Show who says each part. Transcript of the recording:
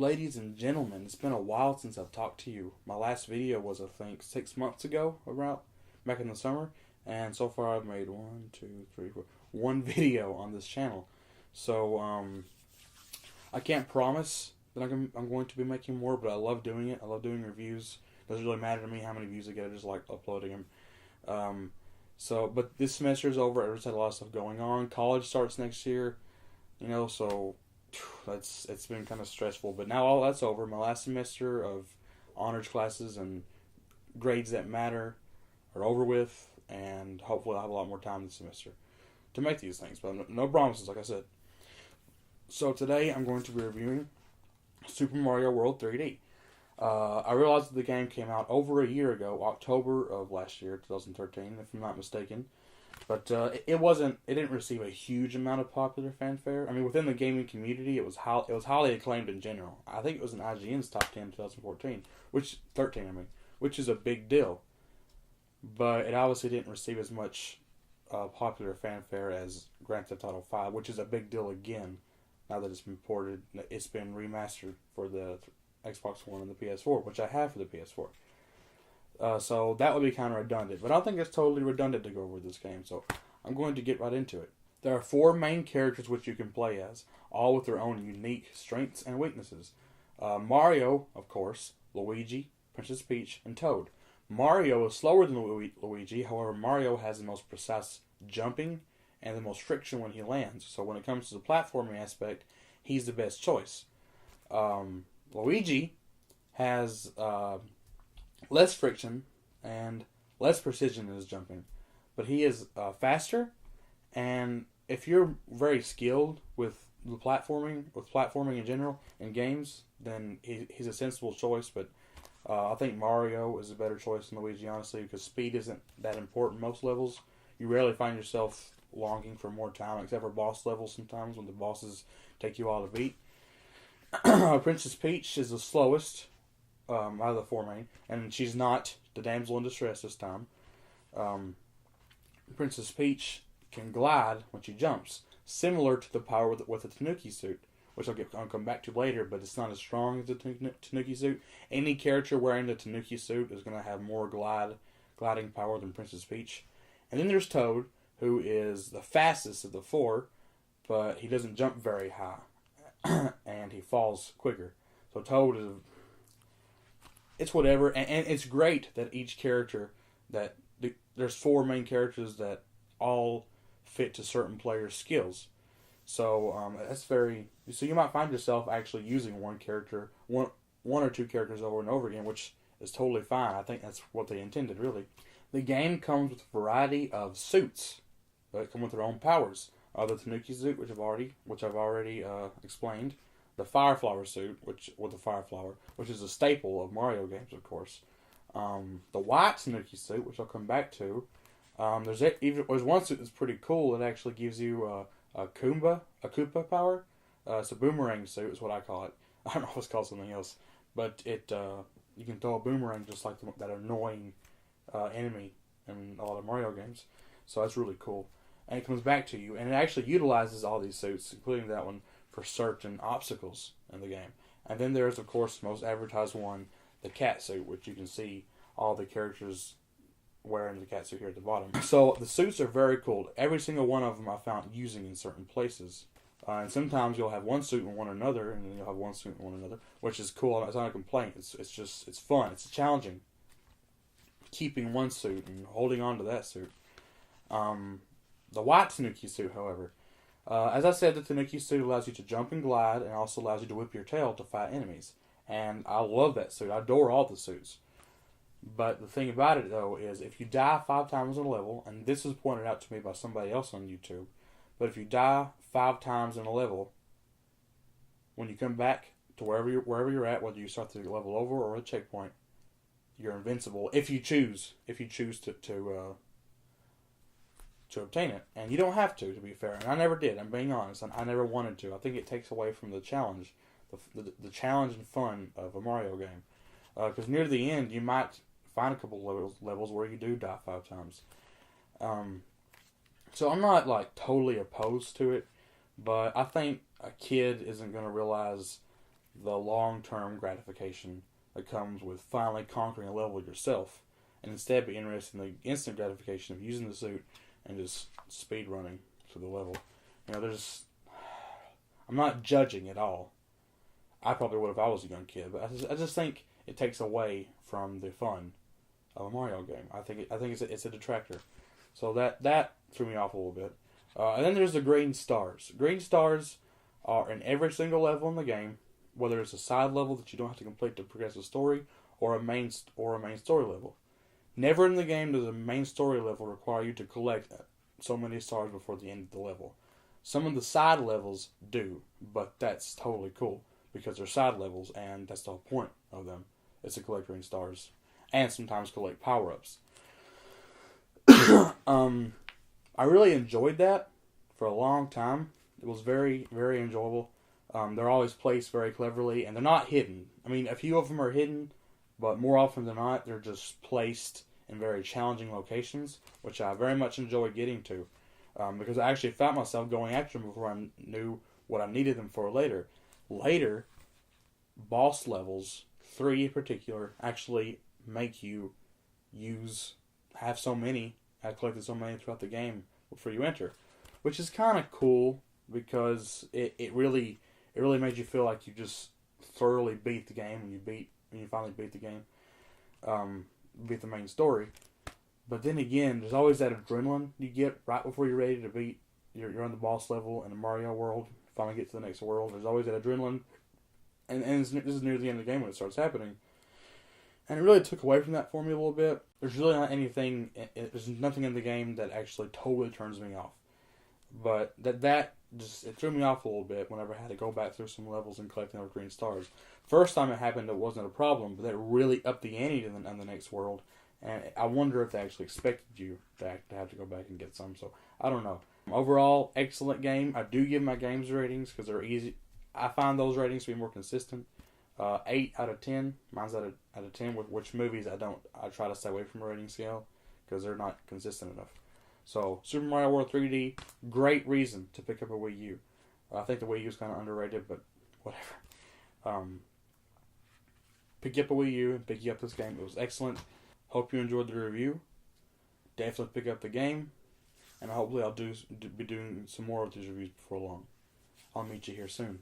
Speaker 1: ladies and gentlemen. It's been a while since I've talked to you. My last video was, I think, 6 months ago, around back in the summer, and so far I've made one video on this channel. So I can't promise that I'm going to be making more, but I love doing it. I love doing reviews. It doesn't really matter to me how many views I get. I just like uploading them. But this semester is over. I just had a lot of stuff going on. College starts next year, so it's been kind of stressful. But now all that's over. My last semester of honors classes and grades that matter are over with, and hopefully I'll have a lot more time this semester to make these things. But no promises, like I said. So today I'm going to be reviewing Super Mario World 3D. I realized that the game came out over a year ago, October of last year, 2013, if I'm not mistaken. But it didn't receive a huge amount of popular fanfare. I mean, within the gaming community, it was highly acclaimed in general. I think it was in IGN's top 10 in 2014, which is a big deal. But it obviously didn't receive as much popular fanfare as Grand Theft Auto 5, which is a big deal again. Now that it's been ported, it's been remastered for the Xbox One and the PS4, which I have for the PS4. So that would be kind of redundant. But I don't think it's totally redundant to go over this game, so I'm going to get right into it. There are 4 main characters which you can play as, all with their own unique strengths and weaknesses. Mario, of course, Luigi, Princess Peach, and Toad. Mario is slower than Luigi, however, Mario has the most precise jumping and the most friction when he lands. So when it comes to the platforming aspect, he's the best choice. Luigi has less friction and less precision in his jumping, but he is faster. And if you're very skilled with the platforming in general in games, then he's a sensible choice. But I think Mario is a better choice than Luigi, honestly, because speed isn't that important most levels. You rarely find yourself longing for more time, except for boss levels sometimes when the bosses take you all to beat. Princess Peach is the slowest out of the 4 main, and she's not the damsel in distress this time. Princess Peach can glide when she jumps, similar to the power with the Tanuki suit, which I'll come back to later, but it's not as strong as the Tanuki suit. Any character wearing the Tanuki suit is going to have more gliding power than Princess Peach. And then there's Toad, who is the fastest of the 4, but he doesn't jump very high, and he falls quicker. So Toad is... It's whatever, and it's great that each character, there's 4 main characters that all fit to certain players' skills. So that's very... So you might find yourself actually using one or 2 characters over and over again, which is totally fine. I think that's what they intended, really. The game comes with a variety of suits that come with their own powers. The Tanuki suit, which I've already explained. The Fire Flower suit, which is a staple of Mario games, of course. The white Tanuki suit, which I'll come back to. There's one suit that's pretty cool. It actually gives you a Koopa power. It's a boomerang suit, is what I call it. I don't know if it's called something else, but you can throw a boomerang just like that annoying enemy in a lot of Mario games. So that's really cool. And it comes back to you, and it actually utilizes all these suits, including that one, for certain obstacles in the game. And then there's, of course, the most advertised one, the cat suit, which you can see all the characters wearing the cat suit here at the bottom. So the suits are very cool. Every single one of them I found using in certain places. And sometimes you'll have one suit in one another, and then you'll have one suit in one another, which is cool. It's not a complaint. It's fun. It's challenging. Keeping one suit and holding on to that suit. The white Tanuki suit, however, as I said, the Tanuki suit allows you to jump and glide, and also allows you to whip your tail to fight enemies. And I love that suit. I adore all the suits. But the thing about it, though, is if you die 5 times in a level, and this was pointed out to me by somebody else on YouTube, but if you die 5 times in a level, when you come back to wherever you're at, whether you start the level over or a checkpoint, you're invincible if you choose to obtain it. And you don't have to be fair. And I never did. I'm being honest. I never wanted to. I think it takes away from the challenge, the challenge and fun of a Mario game. Because near the end, you might find a couple levels where you do die 5 times. So I'm not totally opposed to it, but I think a kid isn't going to realize the long-term gratification that comes with finally conquering a level yourself, and instead be interested in the instant gratification of using the suit and just speed running through the level. I'm not judging at all. I probably would if I was a young kid, but I just think it takes away from the fun of a Mario game. I think it's a detractor. So that threw me off a little bit. And then there's the green stars. Green stars are in every single level in the game, whether it's a side level that you don't have to complete to progress the story, or a main story level. Never in the game does a main story level require you to collect so many stars before the end of the level. Some of the side levels do, but that's totally cool because they're side levels, and that's the whole point of them, is to collect green stars and sometimes collect power-ups. I really enjoyed that for a long time. It was very, very enjoyable. They're always placed very cleverly, and they're not hidden. I mean, a few of them are hidden, but more often than not, they're just placed in very challenging locations, which I very much enjoyed getting to, because I actually found myself going after them before I knew what I needed them for later. Later, boss levels, 3 in particular, actually make you have collected so many throughout the game before you enter, which is kind of cool because it really made you feel like you just thoroughly beat the game when you finally beat the game, beat the main story. But then again, there's always that adrenaline you get right before you're ready to beat. You're on the boss level in the Mario world. Finally get to the next world. There's always that adrenaline, and this is near the end of the game when it starts happening. And it really took away from that for me a little bit. There's really not anything. There's nothing in the game that actually totally turns me off. But that just it threw me off a little bit whenever I had to go back through some levels and collecting those green stars. First time it happened, it wasn't a problem, but that really upped the ante on the next world. And I wonder if they actually expected you to have to go back and get some. So I don't know. Overall, excellent game. I do give my games ratings because they're easy. I find those ratings to be more consistent. 8 out of 10. Mine's out of 10. With which movies I try to stay away from a rating scale because they're not consistent enough. So Super Mario World 3D, great reason to pick up a Wii U. I think the Wii U is kind of underrated, but whatever. Pick up a Wii U and pick you up this game. It was excellent. Hope you enjoyed the review. Definitely pick up the game, and hopefully I'll be doing some more of these reviews before long. I'll meet you here soon.